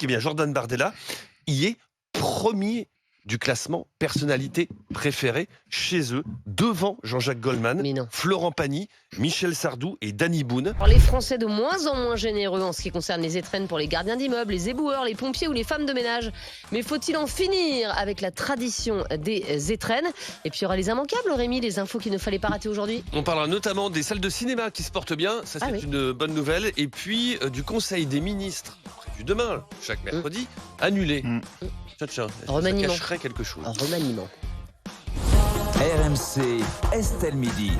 Eh bien, Jordan Bardella y est premier du classement personnalité préférée chez eux, devant Jean-Jacques Goldman, Mais non. Florent Pagny, Michel Sardou et Danny Boone. Alors, les Français de moins en moins généreux en ce qui concerne les étrennes pour les gardiens d'immeubles, les éboueurs, les pompiers ou les femmes de ménage. Mais faut-il en finir avec la tradition des étrennes? Et puis il y aura les immanquables, Rémi, les infos qu'il ne fallait pas rater aujourd'hui. On parlera notamment des salles de cinéma qui se portent bien, ça c'est oui. une bonne nouvelle, et puis du Conseil des ministres, prévu demain, chaque mercredi, annulé. Tiens, ça Remaniement. cacherait quelque chose. Un remaniement. RMC, Estelle Midi.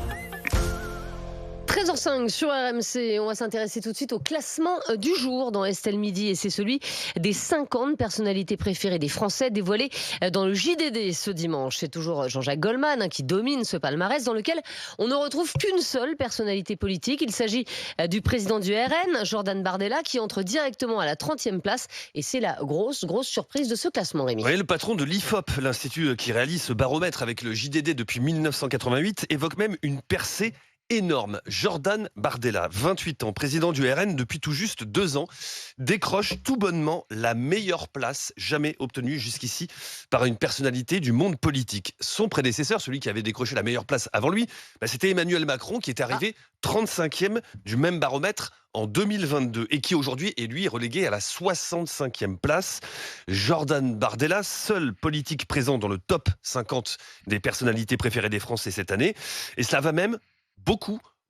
13h05 sur RMC, on va s'intéresser tout de suite au classement du jour dans Estelle Midi, et c'est celui des 50 personnalités préférées des Français dévoilé dans le JDD ce dimanche. C'est toujours Jean-Jacques Goldman qui domine ce palmarès dans lequel on ne retrouve qu'une seule personnalité politique. Il s'agit du président du RN, Jordan Bardella, qui entre directement à la 30e place, et c'est la grosse surprise de ce classement, Rémi. Oui, le patron de l'IFOP, l'institut qui réalise ce baromètre avec le JDD depuis 1988, évoque même une percée énorme. Jordan Bardella, 28 ans, président du RN depuis tout juste 2 ans, décroche tout bonnement la meilleure place jamais obtenue jusqu'ici par une personnalité du monde politique. Son prédécesseur, celui qui avait décroché la meilleure place avant lui, c'était Emmanuel Macron, qui est arrivé 35e du même baromètre en 2022 et qui aujourd'hui est lui relégué à la 65e place. Jordan Bardella, seul politique présent dans le top 50 des personnalités préférées des Français cette année, et cela va même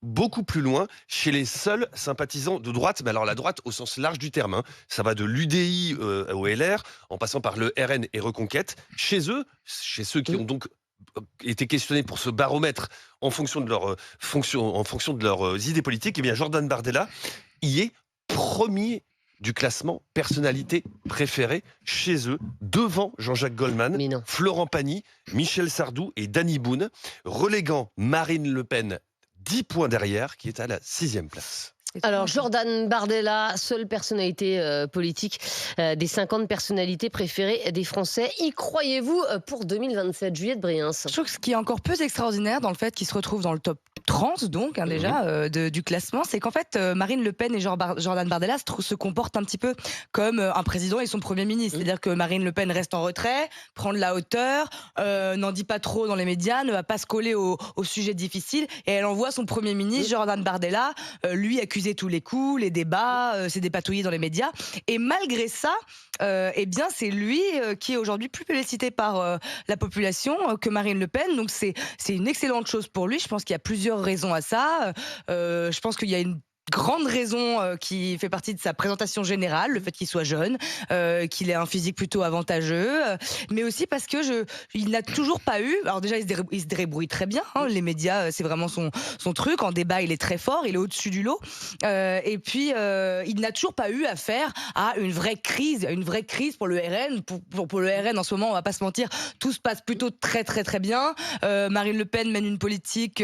beaucoup plus loin chez les seuls sympathisants de droite, mais alors la droite au sens large du terme. Ça va de l'UDI au LR, en passant par le RN et Reconquête. Chez ceux qui ont donc été questionnés pour ce baromètre en fonction de leurs idées politiques, eh bien Jordan Bardella y est premier du classement personnalité préférée chez eux, devant Jean-Jacques Goldman, Florent Pagny, Michel Sardou et Danny Boone, reléguant Marine Le Pen 10 points derrière, qui est à la 6e place. Alors, Jordan Bardella, seule personnalité politique des 50 personnalités préférées des Français. Y croyez-vous pour 2027, Juliette Briens? Je trouve que ce qui est encore plus extraordinaire dans le fait qu'il se retrouve dans le top 30, donc, déjà, du classement, c'est qu'en fait, Marine Le Pen et Jordan Bardella se comportent un petit peu comme un président et son Premier ministre. C'est-à-dire que Marine Le Pen reste en retrait, prend de la hauteur, n'en dit pas trop dans les médias, ne va pas se coller aux sujets difficiles, et elle envoie son Premier ministre, Jordan Bardella, lui accuser tous les coups, les débats, s'est dépatouillé dans les médias. Et malgré ça, eh bien, c'est lui qui est aujourd'hui plus félicité par la population que Marine Le Pen. Donc c'est une excellente chose pour lui. Je pense qu'il y a plusieurs raisons à ça. Je pense qu'il y a une grande raison qui fait partie de sa présentation générale, le fait qu'il soit jeune, qu'il ait un physique plutôt avantageux, mais aussi parce que il n'a toujours pas eu. Alors déjà, il se débrouille très bien. Les médias, c'est vraiment son truc. En débat, il est très fort. Il est au-dessus du lot. Et puis, il n'a toujours pas eu affaire à une vraie crise pour le RN. Pour le RN, en ce moment, on va pas se mentir, tout se passe plutôt très bien. Marine Le Pen mène une politique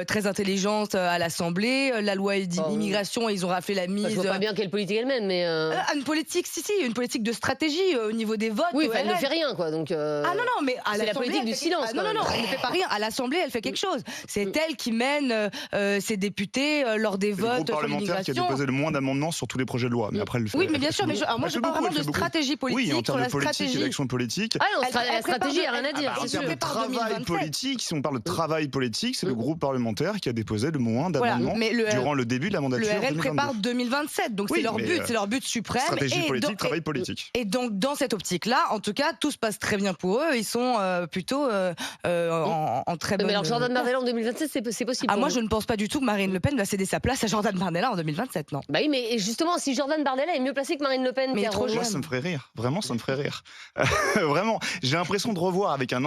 très intelligente à l'Assemblée. La loi d'immigration, ils ont raflé la mise. Je vois pas bien quelle politique elle mène, mais une politique, une politique de stratégie au niveau des votes. Oui, elle ne fait rien, quoi. Donc ah non, mais à c'est la politique du silence. Non, elle ne fait pas rien. À l'Assemblée, elle fait quelque chose. C'est elle qui mène ses députés lors des votes. C'est le groupe parlementaire qui a déposé le moins d'amendements sur tous les projets de loi. Mais après, elle fait. Oui, mais bien sûr. Mais moi, je parle vraiment de stratégie politique. Oui, en termes de politique et d'action politique. Ah non, la stratégie, il n'y a rien à dire. En termes de travail politique, si on parle de travail politique, c'est le groupe parlementaire qui a déposé le moins d'amendements durant le début de la mandature. Le RN prépare 2027, donc c'est leur but suprême. Stratégie politique, travail politique. Et donc dans cette optique-là, en tout cas, tout se passe très bien pour eux. Ils sont plutôt en très bonne. Mais alors Jordan Bardella en 2027, c'est possible. Moi, je ne pense pas du tout que Marine Le Pen va céder sa place à Jordan Bardella en 2027, non. Bah oui, mais justement, si Jordan Bardella est mieux placé que Marine Le Pen, mais trop jeune. Moi, ça me ferait rire. Vraiment, ça me ferait rire. Vraiment, j'ai l'impression de revoir avec un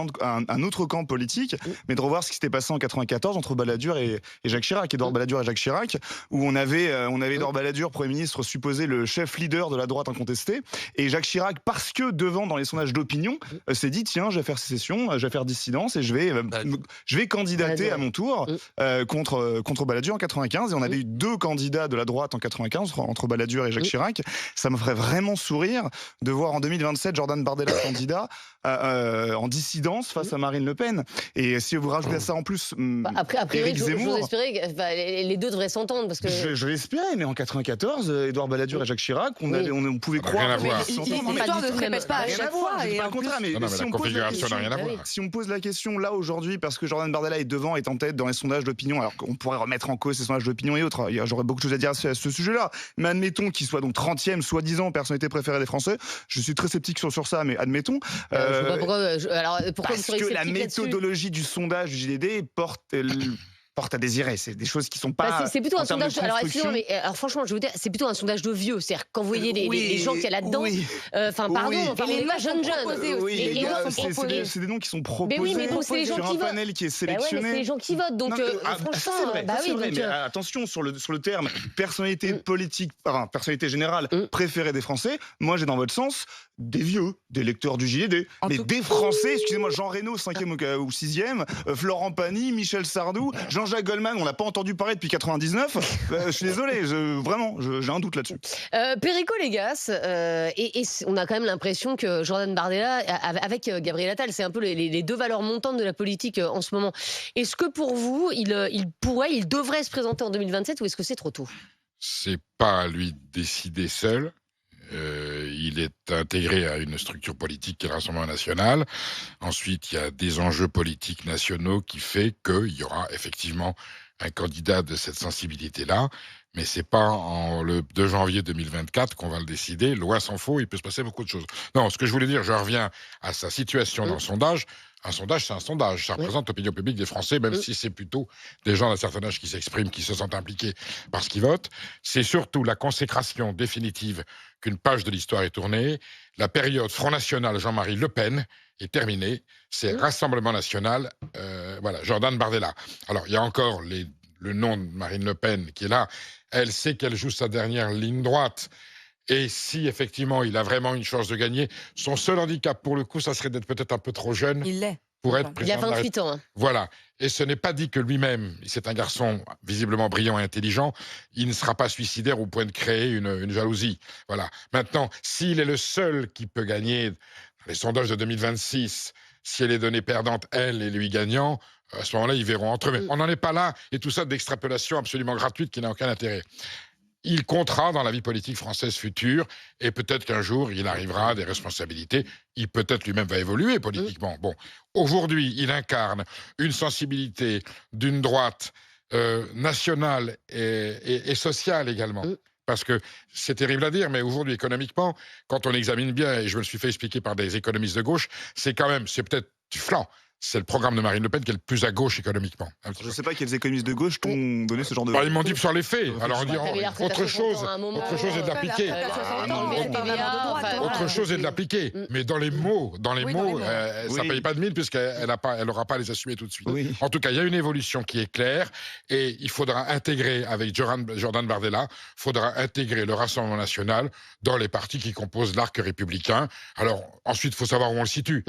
autre camp politique, mais de revoir ce qui s'était passé en 94 entre Balladur et Jacques Chirac, Édouard Balladur et Jacques Chirac, où on avait Édouard Balladur, Premier ministre, supposé le chef leader de la droite incontestée, et Jacques Chirac, parce que devant dans les sondages d'opinion, s'est dit tiens, je vais faire sécession, je vais faire dissidence et je vais candidater à mon tour contre Balladur en 95. Et on avait eu 2 candidats de la droite en 95 entre Balladur et Jacques Chirac. Ça me ferait vraiment sourire de voir en 2027 Jordan Bardella candidat en dissidence face à Marine Le Pen. Et si vous rajoutez à ça en plus a priori, Éric Zemmour, j'ose espérer que les deux devraient s'entendre. monde parce que... Je l'espérais, mais en 94, Édouard Balladur et Jacques Chirac, on pouvait Ça n'a rien croire. à voir. L'histoire ne se répète pas à Rien à chaque voir, fois. je dis Et pas en le contraire, plus, mais Non, mais si la on pose la configuration n'a question, rien à Ah oui. voir. si on pose la question là aujourd'hui, parce que Jordan Bardella est devant, est en tête dans les sondages d'opinion, alors qu'on pourrait remettre en cause ces sondages d'opinion et autres, j'aurais beaucoup de choses à dire à ce sujet-là, mais admettons qu'il soit donc 30e, soi-disant personnalité préférée des Français, je suis très sceptique sur ça, mais admettons. Je sais pas pourquoi, alors, pourquoi vous Parce seriez que la sceptique là-dessus? méthodologie du sondage du JDD porte à désirer. C'est des choses qui sont pas. Bah, c'est plutôt en un termes de sondage. Alors, construction. excusez-moi, mais alors, franchement, je vais vous dire, c'est plutôt un sondage de vieux. C'est-à-dire, quand vous voyez les gens qu'il y a là-dedans, oui. enfin, pardon, Oui. enfin, Et les on est pas noms sont proposés jeunes. aussi. Oui, Et les les gars, noms sont proposés. c'est des noms qui sont Mais oui, mais proposés donc, c'est les gens sur qui un votent. panel qui est Bah ouais, mais sélectionné. c'est les gens qui votent. Donc, Non, mais, franchement, c'est vrai, bah ça, c'est oui, vrai, donc, mais attention sur le terme personnalité politique, enfin personnalité générale préférée des Français. Moi, j'ai dans votre sens des vieux, des lecteurs du JDD, En mais tout- des Français. Excusez-moi, Jean Reno, 5e ou 6e, Florent Pagny, Michel Sardou, Jean-Jacques Goldman. On n'a pas entendu parler depuis 99. Je suis désolé, vraiment, j'ai un doute là-dessus. Perico Légas, et on a quand même l'impression que Jordan Bardella, avec Gabriel Attal, c'est un peu les deux valeurs montantes de la politique en ce moment. Est-ce que pour vous, il devrait se présenter en 2027 ou est-ce que c'est trop tôt? C'est pas à lui de décider seul. Il est intégré à une structure politique qui est le Rassemblement national. Ensuite, il y a des enjeux politiques nationaux qui fait qu'il y aura effectivement un candidat de cette sensibilité-là. Mais c'est pas le 2 janvier 2024 qu'on va le décider. Loin s'en faut, il peut se passer beaucoup de choses. Non, ce que je voulais dire, je reviens à sa situation dans le sondage. Un sondage, c'est un sondage. Ça représente l'opinion publique des Français, même si c'est plutôt des gens d'un certain âge qui s'expriment, qui se sentent impliqués parce qu'ils votent. C'est surtout la consécration définitive qu'une page de l'histoire est tournée. La période Front National Jean-Marie Le Pen est terminée. C'est Rassemblement National, voilà, Jordan Bardella. Alors, il y a encore le nom de Marine Le Pen qui est là. Elle sait qu'elle joue sa dernière ligne droite. Et si effectivement il a vraiment une chance de gagner, son seul handicap pour le coup, ça serait d'être peut-être un peu trop jeune il l'est. pour être Il a président de la 28 ans. Hein. Voilà. Et ce n'est pas dit que lui-même, c'est un garçon visiblement brillant et intelligent, il ne sera pas suicidaire au point de créer une jalousie. Voilà. Maintenant, s'il est le seul qui peut gagner dans les sondages de 2026, si elle est donnée perdante, elle et lui gagnant, à ce moment-là, ils verront entre eux. Mais on n'en est pas là, et tout ça d'extrapolation absolument gratuite qui n'a aucun intérêt. Il comptera dans la vie politique française future, et peut-être qu'un jour, il arrivera à des responsabilités. Il peut-être lui-même va évoluer politiquement. Bon, aujourd'hui, il incarne une sensibilité d'une droite nationale et sociale également. Parce que c'est terrible à dire, mais aujourd'hui, économiquement, quand on examine bien, et je me le suis fait expliquer par des économistes de gauche, c'est peut-être du flanc. C'est le programme de Marine Le Pen qui est le plus à gauche économiquement. Je ne sais pas quels économistes de gauche t'ont donné ce genre de. Bah, ils m'ont dit sur les faits. Alors on dit autre chose est de l'appliquer. Autre chose est de l'appliquer. Mais dans les mots, ça ne paye pas de mine puisqu'elle n'aura pas à les assumer tout de suite. Oui. En tout cas, il y a une évolution qui est claire et il faudra intégrer avec Jordan Bardella, il faudra intégrer le Rassemblement national dans les partis qui composent l'arc républicain. Alors ensuite, il faut savoir où on le situe.